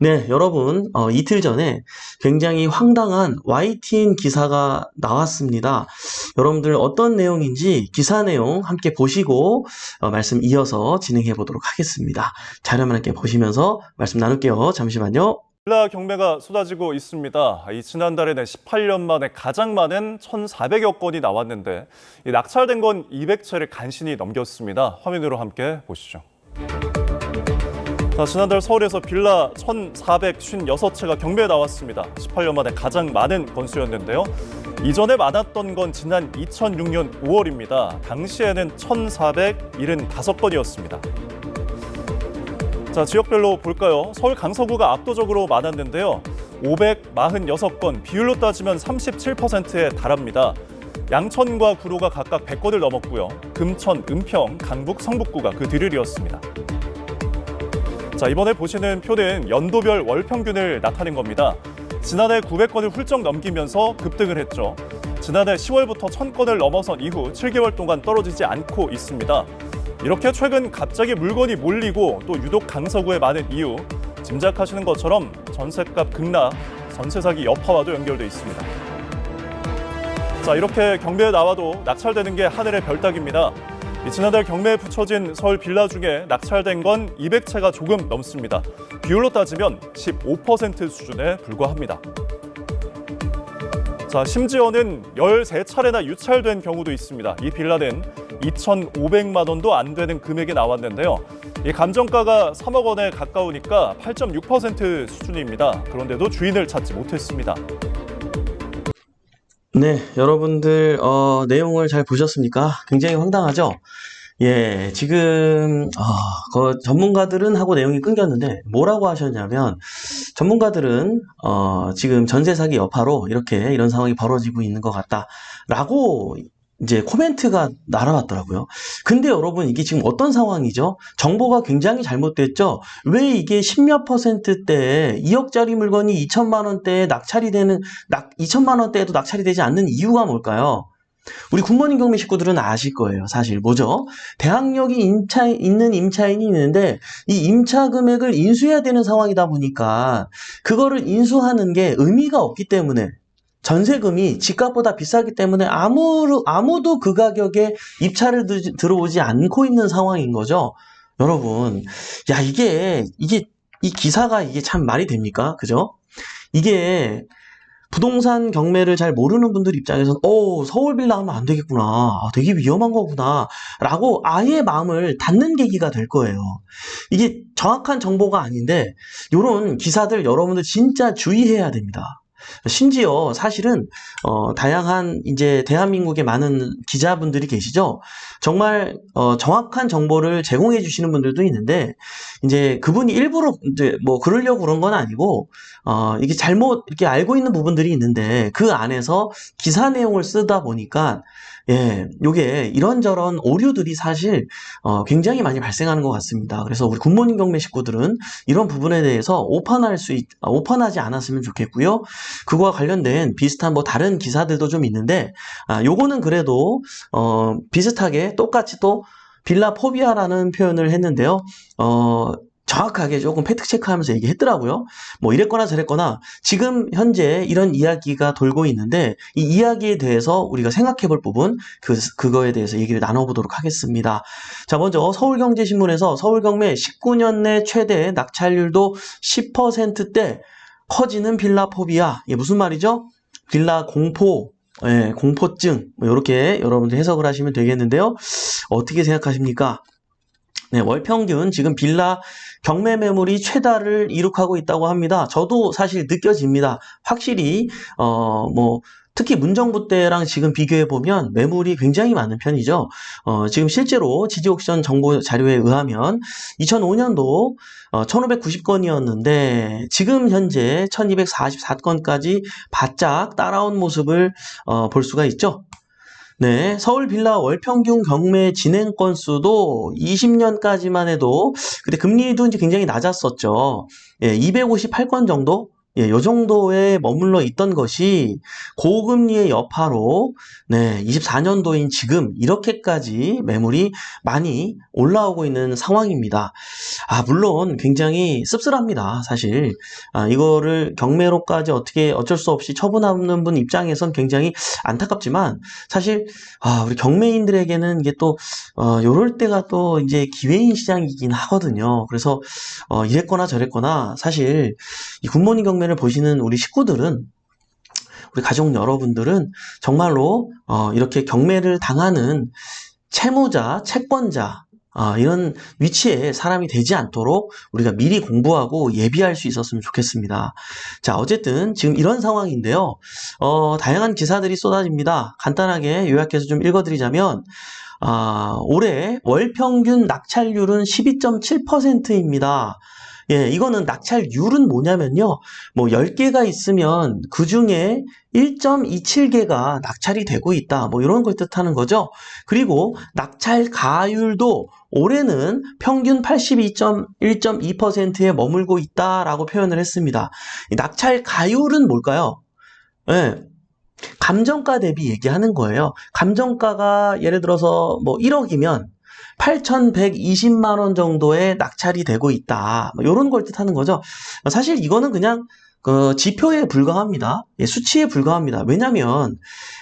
네, 여러분, 이틀 전에 굉장히 황당한 YTN 기사가 나왔습니다. 여러분들 어떤 내용인지 기사 내용 함께 보시고 말씀 이어서 진행해 보도록 하겠습니다. 자료만 함께 보시면서 말씀 나눌게요. 잠시만요. 빌라 경매가 쏟아지고 있습니다. 이 지난달에는 18년 만에 가장 많은 1,400여 건이 나왔는데 이 낙찰된 건 200채를 간신히 넘겼습니다. 화면으로 함께 보시죠. 자, 지난달 서울에서 빌라 1,456채가 경매에 나왔습니다. 18년 만에 가장 많은 건수였는데요. 이전에 많았던 건 지난 2006년 5월입니다. 당시에는 1,475건이었습니다. 자, 지역별로 볼까요? 서울 강서구가 압도적으로 많았는데요. 546건, 비율로 따지면 37%에 달합니다. 양천과 구로가 각각 100건을 넘었고요. 금천, 은평, 강북, 성북구가 그 뒤를 이었습니다. 자, 이번에 보시는 표는 연도별 월 평균을 나타낸 겁니다. 지난해 900건을 훌쩍 넘기면서 급등을 했죠. 지난해 10월부터 1000건을 넘어선 이후 7개월 동안 떨어지지 않고 있습니다. 이렇게 최근 갑자기 물건이 몰리고 또 유독 강서구에 많은 이유, 짐작하시는 것처럼 전셋값 급락, 전세 사기 여파와도 연결돼 있습니다. 자, 이렇게 경매에 나와도 낙찰되는 게 하늘의 별 따기입니다. 지난달 경매에 붙여진 서울 빌라 중에 낙찰된 건 200채가 조금 넘습니다. 비율로 따지면 15% 수준에 불과합니다. 자, 심지어는 13차례나 유찰된 경우도 있습니다. 이 빌라는 2,500만 원도 안 되는 금액이 나왔는데요. 이 감정가가 3억 원에 가까우니까 8.6% 수준입니다. 그런데도 주인을 찾지 못했습니다. 네, 여러분들 내용을 잘 보셨습니까? 굉장히 황당하죠? 예, 지금 전문가들은 하고 내용이 끊겼는데 뭐라고 하셨냐면 전문가들은 지금 전세 사기 여파로 이런 상황이 벌어지고 있는 것 같다라고 이제 코멘트가 날아왔더라고요. 근데 여러분 이게 지금 어떤 상황이죠? 정보가 굉장히 잘못됐죠? 왜 이게 10몇 %대에 2억짜리 물건이 2천만 원대에 2천만 원대에도 낙찰이 되지 않는 이유가 뭘까요? 우리 굿모닝 경매 식구들은 아실 거예요. 사실 뭐죠? 대항력이 있는 임차인이 있는데 이 임차 금액을 인수해야 되는 상황이다 보니까 그거를 인수하는 게 의미가 없기 때문에 전세금이 집값보다 비싸기 때문에 아무도 그 가격에 입찰을 들어오지 않고 있는 상황인 거죠. 여러분, 야, 이 기사가 이게 참 말이 됩니까? 그죠? 이게 부동산 경매를 잘 모르는 분들 입장에서는 서울 빌라 하면 안 되겠구나. 되게 위험한 거구나. 라고 아예 마음을 닫는 계기가 될 거예요. 이게 정확한 정보가 아닌데 이런 기사들 여러분들 진짜 주의해야 됩니다. 심지어 사실은 다양한 이제 대한민국에 많은 기자분들이 계시죠. 정말 정확한 정보를 제공해 주시는 분들도 있는데 이제 그분이 일부러 이제 뭐 그러려고 그런 건 아니고 이게 잘못 이렇게 알고 있는 부분들이 있는데 그 안에서 기사 내용을 쓰다 보니까 요게 이런저런 오류들이 사실 굉장히 많이 발생하는 것 같습니다. 그래서 우리 굿모닝 경매 식구들은 이런 부분에 대해서 오픈하지 않았으면 좋겠고요. 그거와 관련된 비슷한 뭐 다른 기사들도 좀 있는데 요거는 그래도 비슷하게 똑같이 또 빌라 포비아라는 표현을 했는데요. 정확하게 조금 팩트 체크하면서 얘기했더라고요. 뭐 이랬거나 저랬거나 지금 현재 이런 이야기가 돌고 있는데 이 이야기에 대해서 우리가 생각해 볼 부분 그거에 대해서 얘기를 나눠보도록 하겠습니다. 자, 먼저 서울경제신문에서 서울경매 19년 내 최대 낙찰률도 10%대 커지는 빌라 포비아. 이게 무슨 말이죠? 빌라 공포. 공포증. 뭐 이렇게 여러분들 해석을 하시면 되겠는데요. 어떻게 생각하십니까? 네, 월 평균 지금 빌라 경매 매물이 최다를 이룩하고 있다고 합니다. 저도 사실 느껴집니다. 확실히 뭐 특히 문정부 때랑 지금 비교해 보면 매물이 굉장히 많은 편이죠. 지금 실제로 지지옥션 정보 자료에 의하면 2005년도 1590건이었는데 지금 현재 1244건까지 바짝 따라온 모습을 볼 수가 있죠. 네, 서울 빌라 월평균 경매 진행 건수도 20년까지만 해도 그때 금리도 이제 굉장히 낮았었죠. 258건 정도? 예, 요 정도에 머물러 있던 것이 고금리의 여파로 24년도인 지금 이렇게까지 매물이 많이 올라오고 있는 상황입니다. 물론 굉장히 씁쓸합니다. 사실 이거를 경매로까지 어쩔 수 없이 처분하는 분 입장에선 굉장히 안타깝지만 사실 우리 경매인들에게는 이게 또 요럴 때가 또 이제 기회인 시장이긴 하거든요. 그래서 이랬거나 저랬거나 사실 이 굿모닝 경매를 보시는 우리 식구들은 우리 가족 여러분들은 정말로 이렇게 경매를 당하는 채무자, 채권자 이런 위치에 사람이 되지 않도록 우리가 미리 공부하고 예비할 수 있었으면 좋겠습니다. 자, 어쨌든 지금 이런 상황인데요. 다양한 기사들이 쏟아집니다. 간단하게 요약해서 좀 읽어드리자면 올해 월 평균 낙찰률은 12.7%입니다. 예, 이거는 낙찰률은 뭐냐면요. 뭐 10개가 있으면 그 중에 1.27개가 낙찰이 되고 있다. 뭐 이런 걸 뜻하는 거죠. 그리고 낙찰 가율도 올해는 평균 82.1.2%에 머물고 있다라고 표현을 했습니다. 이 낙찰 가율은 뭘까요? 예. 감정가 대비 얘기하는 거예요. 감정가가 예를 들어서 뭐 1억이면 8,120만 원 정도의 낙찰이 되고 있다. 뭐 이런 걸 뜻하는 거죠. 사실 이거는 그냥 그 지표에 불과합니다. 예, 수치에 불과합니다. 왜냐하면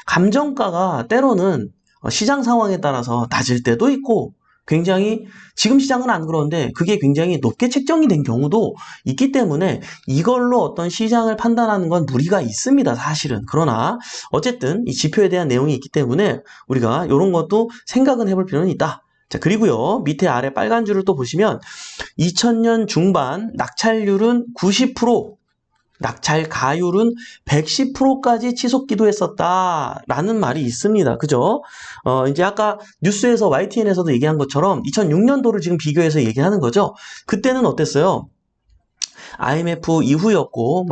감정가가 때로는 시장 상황에 따라서 낮을 때도 있고 굉장히 지금 시장은 안 그런데 그게 굉장히 높게 책정이 된 경우도 있기 때문에 이걸로 어떤 시장을 판단하는 건 무리가 있습니다. 사실은. 그러나 어쨌든 이 지표에 대한 내용이 있기 때문에 우리가 이런 것도 생각은 해볼 필요는 있다. 자, 그리고요, 밑에 아래 빨간 줄을 또 보시면 2000년 중반 낙찰률은 90%, 낙찰 가율은 110%까지 치솟 기도했었다라는 말이 있습니다. 그죠? 이제 아까 뉴스에서 YTN에서도 얘기한 것처럼 2006년도를 지금 비교해서 얘기하는 거죠. 그때는 어땠어요? IMF 이후였고,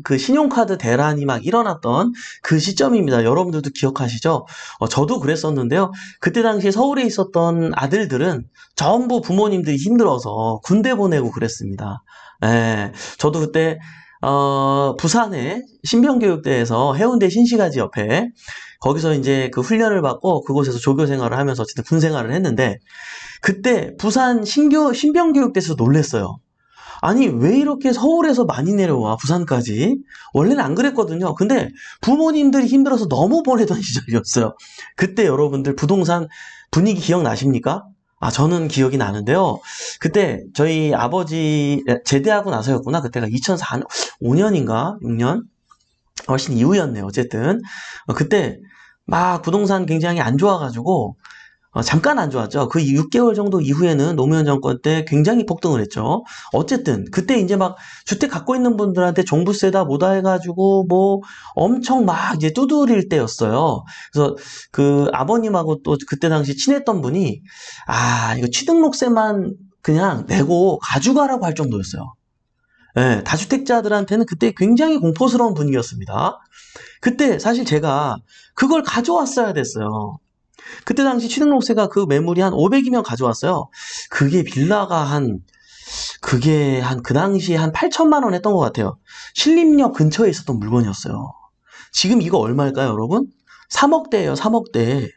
그 신용카드 대란이 막 일어났던 그 시점입니다. 여러분들도 기억하시죠? 저도 그랬었는데요. 그때 당시에 서울에 있었던 아들들은 전부 부모님들이 힘들어서 군대 보내고 그랬습니다. 예, 저도 그때, 부산의 신병교육대에서 해운대 신시가지 옆에 거기서 이제 그 훈련을 받고 그곳에서 조교 생활을 하면서 어쨌든 군 생활을 했는데 그때 부산 신병교육대에서 놀랬어요. 아니, 왜 이렇게 서울에서 많이 내려와, 부산까지? 원래는 안 그랬거든요. 근데 부모님들이 힘들어서 너무 보내던 시절이었어요. 그때 여러분들 부동산 분위기 기억나십니까? 저는 기억이 나는데요. 그때 저희 아버지 제대하고 나서였구나. 그때가 2004년, 5년인가? 6년? 훨씬 이후였네요. 어쨌든. 그때 막 부동산 굉장히 안 좋아가지고 잠깐 안 좋았죠. 그 6개월 정도 이후에는 노무현 정권 때 굉장히 폭등을 했죠. 어쨌든 그때 이제 막 주택 갖고 있는 분들한테 종부세다 뭐다 해가지고 뭐 엄청 막 이제 두드릴 때였어요. 그래서 그 아버님하고 또 그때 당시 친했던 분이 이거 취등록세만 그냥 내고 가져가라고 할 정도였어요. 예, 다주택자들한테는 그때 굉장히 공포스러운 분위기였습니다. 그때 사실 제가 그걸 가져왔어야 됐어요. 그때 당시 취등록세가 그 매물이 한 500이면 가져왔어요. 그게 빌라가 그 당시에 한 8천만 원 했던 것 같아요. 신림역 근처에 있었던 물건이었어요. 지금 이거 얼마일까요, 여러분? 3억대예요, 3억대.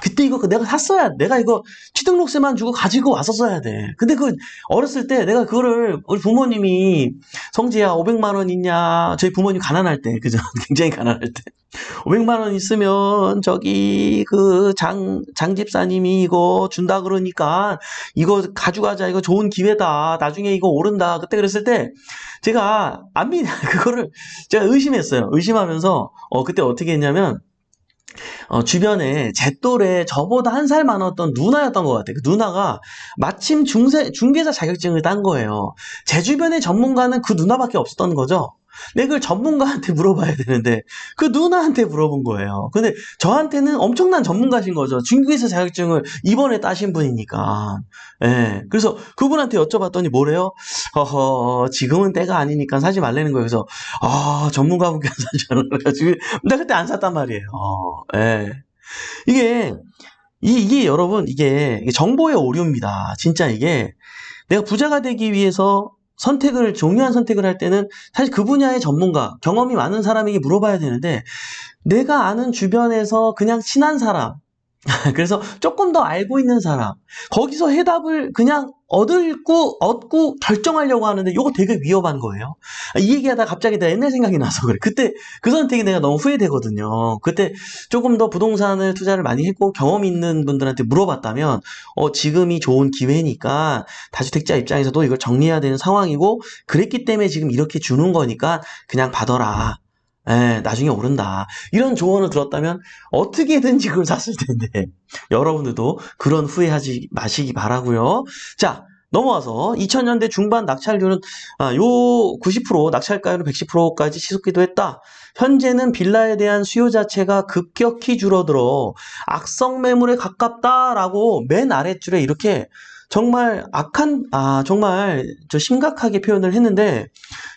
그때 이거 내가 샀어야, 내가 이거 취등록세만 주고 가지고 왔었어야 돼. 근데 어렸을 때 내가 그거를 우리 부모님이 성재야 500만 원 있냐, 저희 부모님 가난할 때, 그죠? 굉장히 가난할 때. 500만 원 있으면 저기 장집사님이 이거 준다 그러니까 이거 가져가자, 이거 좋은 기회다, 나중에 이거 오른다. 그때 그랬을 때 제가 그거를 제가 의심했어요. 의심하면서 그때 어떻게 했냐면 주변에 제 또래 저보다 한 살 많았던 누나였던 것 같아요. 그 누나가 마침 중개사 자격증을 딴 거예요. 제 주변의 전문가는 그 누나밖에 없었던 거죠. 내가 그걸 전문가한테 물어봐야 되는데 그 누나한테 물어본 거예요. 근데 저한테는 엄청난 전문가신 거죠. 중개사 자격증을 이번에 따신 분이니까. 예. 그래서 그분한테 여쭤봤더니 뭐래요? 지금은 때가 아니니까 사지 말라는 거예요. 그래서 전문가분께서 사지 그래가지고 내가 그때 안 샀단 말이에요. 예. 이게 여러분 이게 정보의 오류입니다. 진짜 이게 내가 부자가 되기 위해서 중요한 선택을 할 때는 사실 그 분야의 전문가, 경험이 많은 사람에게 물어봐야 되는데, 내가 아는 주변에서 그냥 친한 사람, 그래서 조금 더 알고 있는 사람, 거기서 해답을 그냥 얻고 결정하려고 하는데 이거 되게 위험한 거예요. 이 얘기하다 갑자기 내 옛날 생각이 나서 그래. 그때 그 선택이 내가 너무 후회되거든요. 그때 조금 더 부동산을 투자를 많이 했고 경험 있는 분들한테 물어봤다면 지금이 좋은 기회니까 다주택자 입장에서도 이걸 정리해야 되는 상황이고 그랬기 때문에 지금 이렇게 주는 거니까 그냥 받아라. 나중에 오른다. 이런 조언을 들었다면 어떻게든지 그걸 샀을 텐데 여러분들도 그런 후회하지 마시기 바라고요. 자, 넘어와서 2000년대 중반 낙찰률은 요 90%, 낙찰가율은 110%까지 치솟기도 했다. 현재는 빌라에 대한 수요 자체가 급격히 줄어들어 악성 매물에 가깝다라고 맨 아랫줄에 이렇게 정말 정말 심각하게 표현을 했는데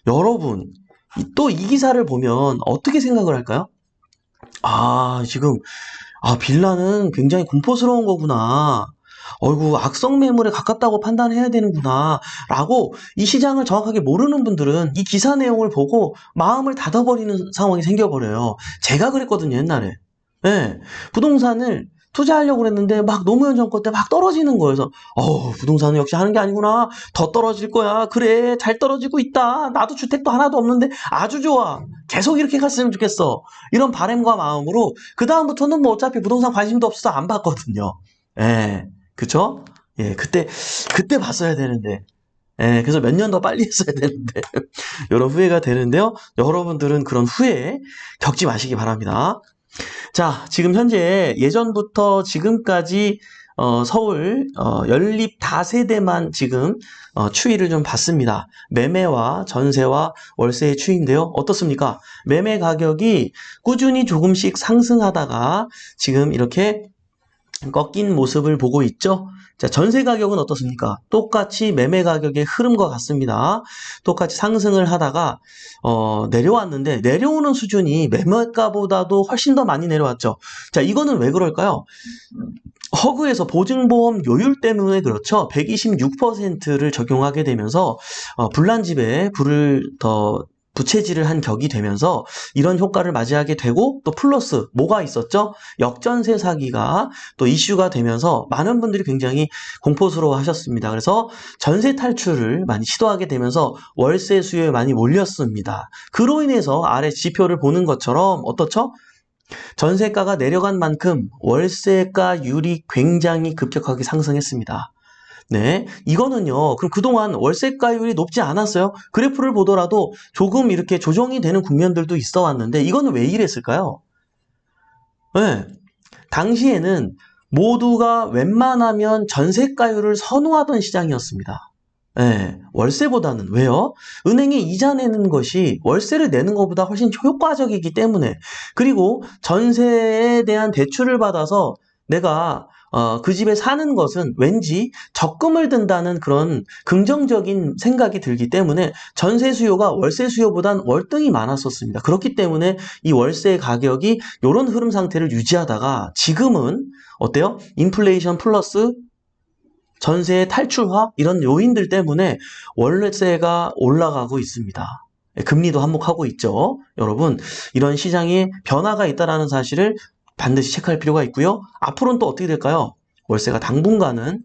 여러분 또 이 기사를 보면 어떻게 생각을 할까요? 지금, 빌라는 굉장히 공포스러운 거구나. 어이구, 악성 매물에 가깝다고 판단해야 되는구나. 라고 이 시장을 정확하게 모르는 분들은 이 기사 내용을 보고 마음을 닫아버리는 상황이 생겨버려요. 제가 그랬거든요, 옛날에. 네, 부동산을 투자하려고 그랬는데 막 노무현 정권 때 막 떨어지는 거예요. 그래서 부동산은 역시 하는 게 아니구나. 더 떨어질 거야. 그래, 잘 떨어지고 있다. 나도 주택도 하나도 없는데 아주 좋아. 계속 이렇게 갔으면 좋겠어. 이런 바람과 마음으로 그 다음부터는 뭐 어차피 부동산 관심도 없어서 안 봤거든요. 예, 그쵸? 예, 그때 봤어야 되는데. 예, 그래서 몇 년 더 빨리 했어야 되는데 이런 후회가 되는데요. 여러분들은 그런 후회 겪지 마시기 바랍니다. 자, 지금 현재 예전부터 지금까지 서울 연립 다세대만 지금 추이를 좀 봤습니다. 매매와 전세와 월세의 추이인데요. 어떻습니까? 매매 가격이 꾸준히 조금씩 상승하다가 지금 이렇게 꺾인 모습을 보고 있죠. 자, 전세 가격은 어떻습니까? 똑같이 매매 가격의 흐름과 같습니다. 똑같이 상승을 하다가 내려왔는데 내려오는 수준이 매매가보다도 훨씬 더 많이 내려왔죠. 자, 이거는 왜 그럴까요? 허그에서 보증보험 요율 때문에 그렇죠. 126%를 적용하게 되면서 불난집에 불을 더 부채질을 한 격이 되면서 이런 효과를 맞이하게 되고 또 플러스 뭐가 있었죠? 역전세 사기가 또 이슈가 되면서 많은 분들이 굉장히 공포스러워 하셨습니다. 그래서 전세 탈출을 많이 시도하게 되면서 월세 수요에 많이 몰렸습니다. 그로 인해서 아래 지표를 보는 것처럼 어떻죠? 전세가가 내려간 만큼 월세가율이 굉장히 급격하게 상승했습니다. 네, 이거는요. 그럼 그동안 월세가율이 높지 않았어요? 그래프를 보더라도 조금 이렇게 조정이 되는 국면들도 있어 왔는데 이거는 왜 이랬을까요? 네, 당시에는 모두가 웬만하면 전세가율을 선호하던 시장이었습니다. 네, 월세보다는. 왜요? 은행에 이자 내는 것이 월세를 내는 것보다 훨씬 효과적이기 때문에. 그리고 전세에 대한 대출을 받아서 내가 그 집에 사는 것은 왠지 적금을 든다는 그런 긍정적인 생각이 들기 때문에 전세 수요가 월세 수요보단 월등히 많았었습니다. 그렇기 때문에 이 월세 가격이 이런 흐름 상태를 유지하다가 지금은 어때요? 인플레이션 플러스 전세의 탈출화 이런 요인들 때문에 월세가 올라가고 있습니다. 금리도 한몫하고 있죠. 여러분, 이런 시장에 변화가 있다는 사실을 반드시 체크할 필요가 있고요. 앞으로는 또 어떻게 될까요? 월세가 당분간은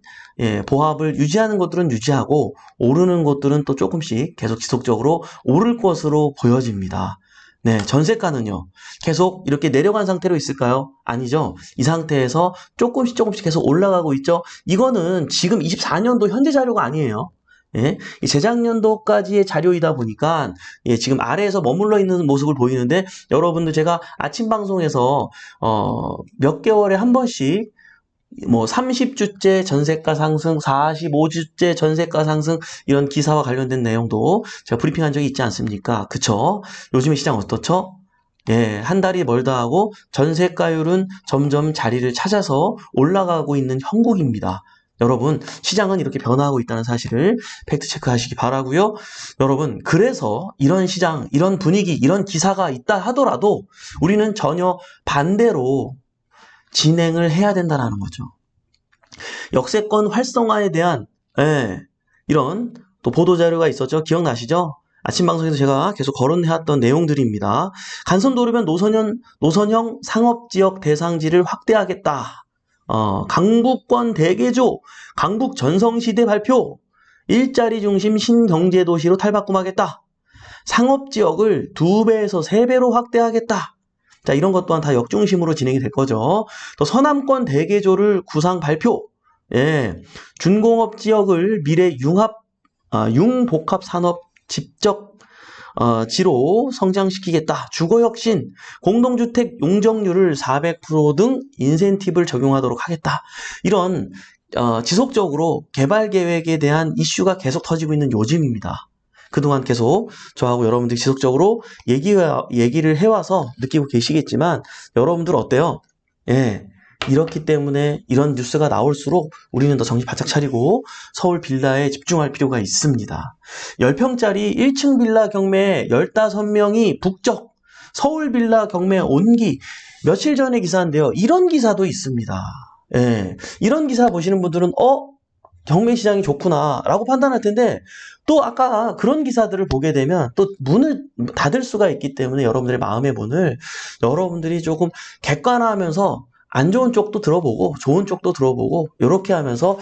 보합을 유지하는 것들은 유지하고 오르는 것들은 또 조금씩 계속 지속적으로 오를 것으로 보여집니다. 네, 전세가는요. 계속 이렇게 내려간 상태로 있을까요? 아니죠. 이 상태에서 조금씩 계속 올라가고 있죠. 이거는 지금 24년도 현재 자료가 아니에요. 예, 이 재작년도까지의 자료이다 보니까 지금 아래에서 머물러 있는 모습을 보이는데 여러분들 제가 아침 방송에서 몇 개월에 한 번씩 뭐 30주째 전세가 상승, 45주째 전세가 상승 이런 기사와 관련된 내용도 제가 브리핑한 적이 있지 않습니까? 그쵸? 요즘의 시장 어떻죠? 예, 한 달이 멀다 하고 전세가율은 점점 자리를 찾아서 올라가고 있는 형국입니다. 여러분, 시장은 이렇게 변화하고 있다는 사실을 팩트 체크하시기 바라고요. 여러분, 그래서 이런 시장, 이런 분위기, 이런 기사가 있다 하더라도 우리는 전혀 반대로 진행을 해야 된다는 거죠. 역세권 활성화에 대한 이런 또 보도자료가 있었죠. 기억나시죠? 아침 방송에서 제가 계속 거론해왔던 내용들입니다. 간선도로변 노선형 상업지역 대상지를 확대하겠다. 강북권 대개조, 강북 전성시대 발표, 일자리 중심 신경제도시로 탈바꿈하겠다. 상업지역을 2배에서 3배로 확대하겠다. 자, 이런 것 또한 다 역중심으로 진행이 될 거죠. 또 서남권 대개조를 구상 발표. 예, 준공업 지역을 미래 융복합 산업 집적 지로 성장시키겠다. 주거혁신, 공동주택 용적률을 400% 등 인센티브를 적용하도록 하겠다. 이런 지속적으로 개발 계획에 대한 이슈가 계속 터지고 있는 요즘입니다. 그동안 계속 저하고 여러분들이 지속적으로 얘기를 해와서 느끼고 계시겠지만 여러분들 어때요? 예, 이렇기 때문에 이런 뉴스가 나올수록 우리는 더 정신 바짝 차리고 서울 빌라에 집중할 필요가 있습니다. 10평짜리 1층 빌라 경매 15명이 북적, 서울 빌라 경매 온기. 며칠 전에 기사인데요. 이런 기사도 있습니다. 예, 이런 기사 보시는 분들은 경매 시장이 좋구나 라고 판단할 텐데, 또 아까 그런 기사들을 보게 되면 또 문을 닫을 수가 있기 때문에 여러분들의 마음의 문을 여러분들이 조금 객관화하면서 안 좋은 쪽도 들어보고 좋은 쪽도 들어보고 이렇게 하면서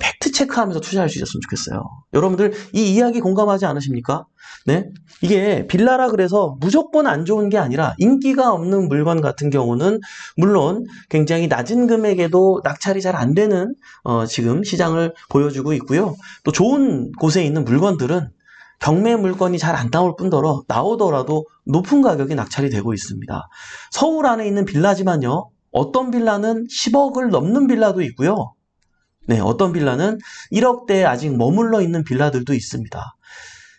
팩트 체크하면서 투자할 수 있었으면 좋겠어요. 여러분들 이 이야기 공감하지 않으십니까? 네, 이게 빌라라 그래서 무조건 안 좋은 게 아니라 인기가 없는 물건 같은 경우는 물론 굉장히 낮은 금액에도 낙찰이 잘 안 되는 지금 시장을 보여주고 있고요. 또 좋은 곳에 있는 물건들은 경매 물건이 잘 안 나올 뿐더러 나오더라도 높은 가격에 낙찰이 되고 있습니다. 서울 안에 있는 빌라지만요. 어떤 빌라는 10억을 넘는 빌라도 있고요. 네, 어떤 빌라는 1억대에 아직 머물러 있는 빌라들도 있습니다.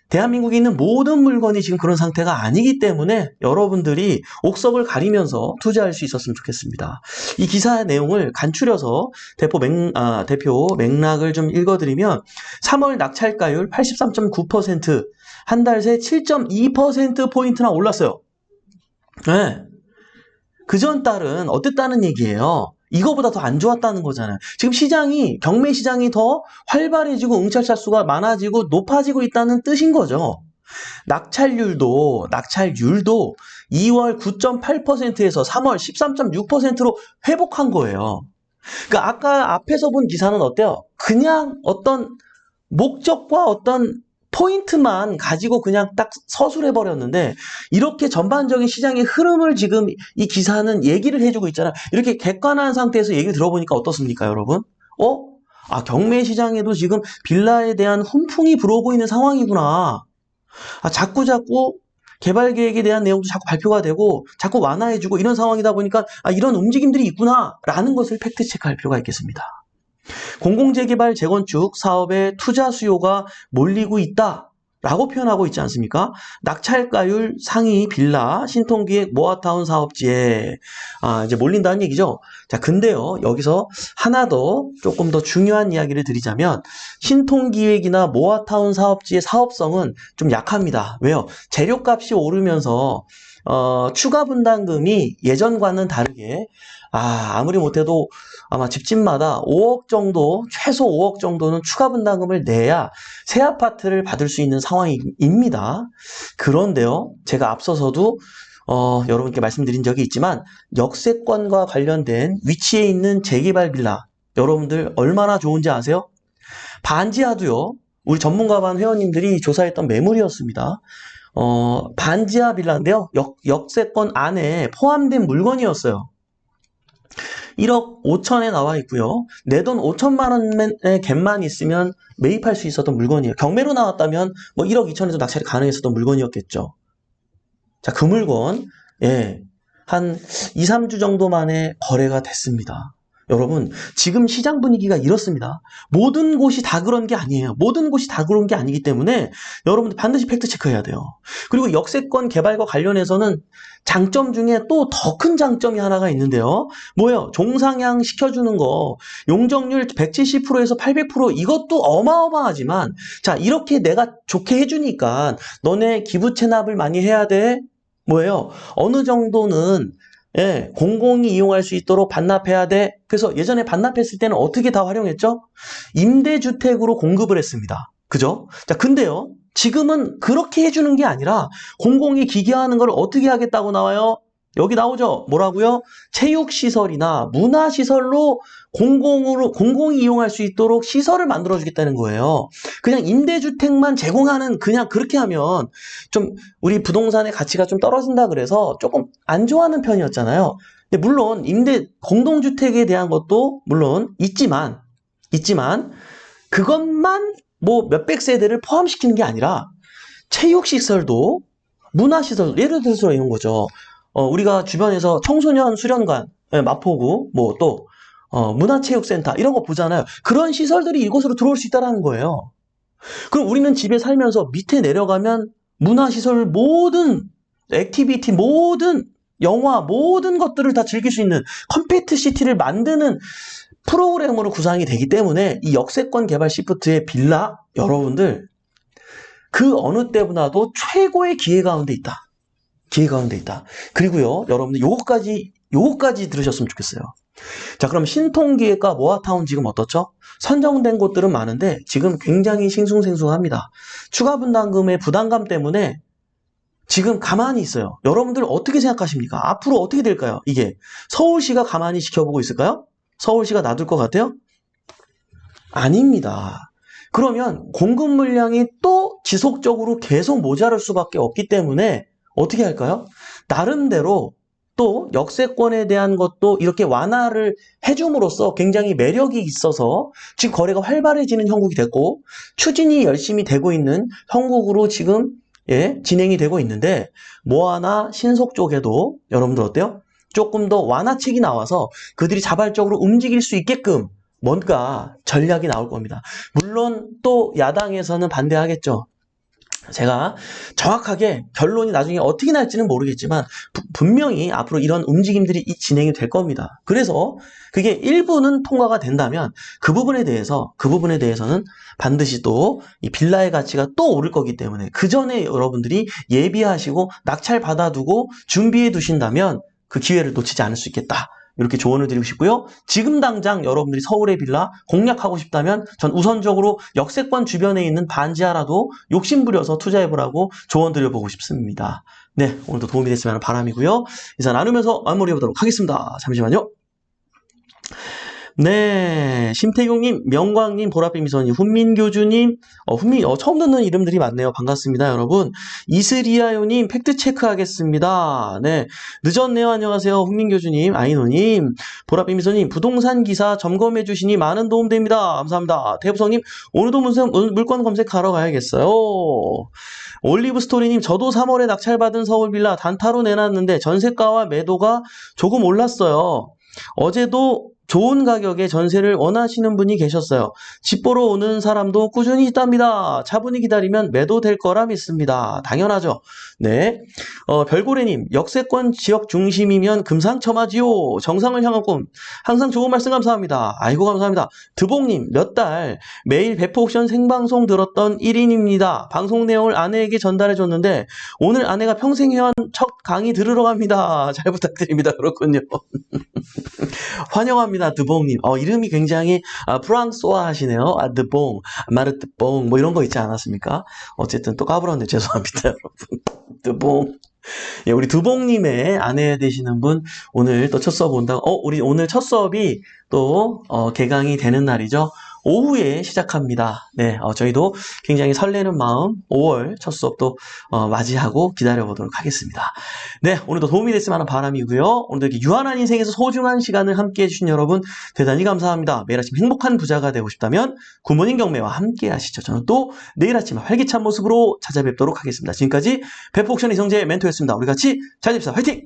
대한민국에 있는 모든 물건이 지금 그런 상태가 아니기 때문에 여러분들이 옥석을 가리면서 투자할 수 있었으면 좋겠습니다. 이 기사의 내용을 간추려서 대표 맥락을 좀 읽어드리면 3월 낙찰가율 83.9%, 한 달 새 7.2%포인트나 올랐어요. 네. 그전 달은 어땠다는 얘기예요. 이거보다 더 안 좋았다는 거잖아요. 지금 경매 시장이 더 활발해지고 응찰차 수가 많아지고 높아지고 있다는 뜻인 거죠. 낙찰률도 2월 9.8%에서 3월 13.6%로 회복한 거예요. 그러니까 아까 앞에서 본 기사는 어때요? 그냥 어떤 목적과 어떤 포인트만 가지고 그냥 딱 서술해 버렸는데, 이렇게 전반적인 시장의 흐름을 지금 이 기사는 얘기를 해주고 있잖아요. 이렇게 객관한 상태에서 얘기를 들어보니까 어떻습니까, 여러분? 경매 시장에도 지금 빌라에 대한 훈풍이 불어오고 있는 상황이구나. 자꾸 개발 계획에 대한 내용도 자꾸 발표가 되고 자꾸 완화해주고 이런 상황이다 보니까 이런 움직임들이 있구나라는 것을 팩트 체크할 필요가 있겠습니다. 공공재개발 재건축 사업에 투자 수요가 몰리고 있다라고 표현하고 있지 않습니까? 낙찰가율 상위 빌라 신통기획 모아타운 사업지에 이제 몰린다는 얘기죠. 자, 근데요, 여기서 하나 더 조금 더 중요한 이야기를 드리자면 신통기획이나 모아타운 사업지의 사업성은 좀 약합니다. 왜요? 재료값이 오르면서 추가 분담금이 예전과는 다르게 아무리 못해도 아마 집집마다 5억 정도, 최소 5억 정도는 추가 분담금을 내야 새 아파트를 받을 수 있는 상황입니다. 그런데요, 제가 앞서서도 여러분께 말씀드린 적이 있지만 역세권과 관련된 위치에 있는 재개발 빌라, 여러분들 얼마나 좋은지 아세요? 반지하도요, 우리 전문가반 회원님들이 조사했던 매물이었습니다. 반지하 빌라인데요, 역세권 안에 포함된 물건이었어요. 1억 5천에 나와 있고요. 내 돈 5천만 원의 갭만 있으면 매입할 수 있었던 물건이에요. 경매로 나왔다면 1억 2천에도 낙찰이 가능했었던 물건이었겠죠. 자, 그 물건 한 2, 3주 정도 만에 거래가 됐습니다. 여러분, 지금 시장 분위기가 이렇습니다. 모든 곳이 다 그런 게 아니에요. 모든 곳이 다 그런 게 아니기 때문에 여러분들 반드시 팩트 체크해야 돼요. 그리고 역세권 개발과 관련해서는 장점 중에 또 더 큰 장점이 하나가 있는데요. 뭐예요? 종상향 시켜주는 거, 용적률 170%에서 800% 이것도 어마어마하지만, 자, 이렇게 내가 좋게 해주니까 너네 기부 체납을 많이 해야 돼. 뭐예요? 어느 정도는 공공이 이용할 수 있도록 반납해야 돼. 그래서 예전에 반납했을 때는 어떻게 다 활용했죠? 임대주택으로 공급을 했습니다. 그죠? 자, 근데요. 지금은 그렇게 해주는 게 아니라 공공이 기여하는 걸 어떻게 하겠다고 나와요? 여기 나오죠? 뭐라고요? 체육시설이나 문화시설로 공공이 이용할 수 있도록 시설을 만들어주겠다는 거예요. 그냥 임대주택만 제공하는, 그냥 그렇게 하면 좀 우리 부동산의 가치가 좀 떨어진다 그래서 조금 안 좋아하는 편이었잖아요. 근데 물론 공동주택에 대한 것도 물론 있지만, 그것만 뭐 몇백 세대를 포함시키는 게 아니라 체육시설도 문화시설, 예를 들어서 이런 거죠. 우리가 주변에서 청소년 수련관, 마포구, 뭐 또 문화체육센터 이런 거 보잖아요. 그런 시설들이 이곳으로 들어올 수 있다는 거예요. 그럼 우리는 집에 살면서 밑에 내려가면 문화시설 모든 액티비티, 모든 영화, 모든 것들을 다 즐길 수 있는 컴팩트 시티를 만드는 프로그램으로 구상이 되기 때문에 이 역세권 개발 시프트의 빌라, 여러분들 그 어느 때보다도 최고의 기회 가운데 있다. 그리고요, 여러분들 요거까지 들으셨으면 좋겠어요. 자, 그럼 신통기획과 모아타운 지금 어떻죠? 선정된 곳들은 많은데 지금 굉장히 싱숭생숭합니다. 추가 분담금의 부담감 때문에 지금 가만히 있어요. 여러분들 어떻게 생각하십니까? 앞으로 어떻게 될까요? 이게 서울시가 가만히 지켜보고 있을까요? 서울시가 놔둘 것 같아요? 아닙니다. 그러면 공급 물량이 또 지속적으로 계속 모자랄 수밖에 없기 때문에 어떻게 할까요? 나름대로 또 역세권에 대한 것도 이렇게 완화를 해줌으로써 굉장히 매력이 있어서 지금 거래가 활발해지는 형국이 됐고 추진이 열심히 되고 있는 형국으로 지금 진행이 되고 있는데 모아나 신속 쪽에도 여러분들 어때요? 조금 더 완화책이 나와서 그들이 자발적으로 움직일 수 있게끔 뭔가 전략이 나올 겁니다. 물론 또 야당에서는 반대하겠죠. 제가 정확하게 결론이 나중에 어떻게 날지는 모르겠지만 분명히 앞으로 이런 움직임들이 진행이 될 겁니다. 그래서 그게 일부는 통과가 된다면 그 부분에 대해서는 반드시 또 이 빌라의 가치가 또 오를 거기 때문에 그 전에 여러분들이 예비하시고 낙찰 받아두고 준비해 두신다면 그 기회를 놓치지 않을 수 있겠다. 이렇게 조언을 드리고 싶고요. 지금 당장 여러분들이 서울의 빌라 공략하고 싶다면 전 우선적으로 역세권 주변에 있는 반지하라도 욕심부려서 투자해보라고 조언 드려보고 싶습니다. 네, 오늘도 도움이 됐으면 하는 바람이고요. 인사 나누면서 마무리해보도록 하겠습니다. 잠시만요. 네, 심태경님, 명광님, 보랏빛 미소님, 훈민교주님, 처음 듣는 이름들이 많네요. 반갑습니다, 여러분. 이슬이아요님, 팩트체크 하겠습니다. 네, 늦었네요. 안녕하세요. 훈민교주님, 아이노님, 보랏빛 미소님, 부동산 기사 점검해주시니 많은 도움됩니다. 감사합니다. 대부성님, 오늘도 물건 검색하러 가야겠어요. 올리브 스토리님, 저도 3월에 낙찰받은 서울빌라 단타로 내놨는데 전세가와 매도가 조금 올랐어요. 어제도 좋은 가격에 전세를 원하시는 분이 계셨어요. 집 보러 오는 사람도 꾸준히 있답니다. 차분히 기다리면 매도될 거라 믿습니다. 당연하죠. 네. 별고래님, 역세권 지역 중심이면 금상첨화지요. 정상을 향한 꿈. 항상 좋은 말씀 감사합니다. 아이고, 감사합니다. 드봉님, 몇 달 매일 배포옥션 생방송 들었던 1인입니다. 방송 내용을 아내에게 전달해줬는데 오늘 아내가 평생 해온 첫 강의 들으러 갑니다. 잘 부탁드립니다. 그렇군요. 환영합니다. 드봉님. 이름이 굉장히 프랑스화 하시네요. 드봉, 마르트봉 뭐 이런 거 있지 않았습니까? 어쨌든 또 까불었는데 죄송합니다, 여러분. 드봉. 예, 우리 드봉님의 아내 되시는 분 오늘 또 첫 수업 온다고. 우리 오늘 첫 수업이 또 개강이 되는 날이죠. 오후에 시작합니다. 네, 저희도 굉장히 설레는 마음 5월 첫 수업도 맞이하고 기다려보도록 하겠습니다. 네, 오늘도 도움이 됐으면 하는 바람이고요. 오늘도 이렇게 유한한 인생에서 소중한 시간을 함께 해주신 여러분 대단히 감사합니다. 매일 아침 행복한 부자가 되고 싶다면 굿모닝 경매와 함께 하시죠. 저는 또 내일 아침 활기찬 모습으로 찾아뵙도록 하겠습니다. 지금까지 배포옥션 이성재 멘토였습니다. 우리 같이 잘 됩시다. 화이팅!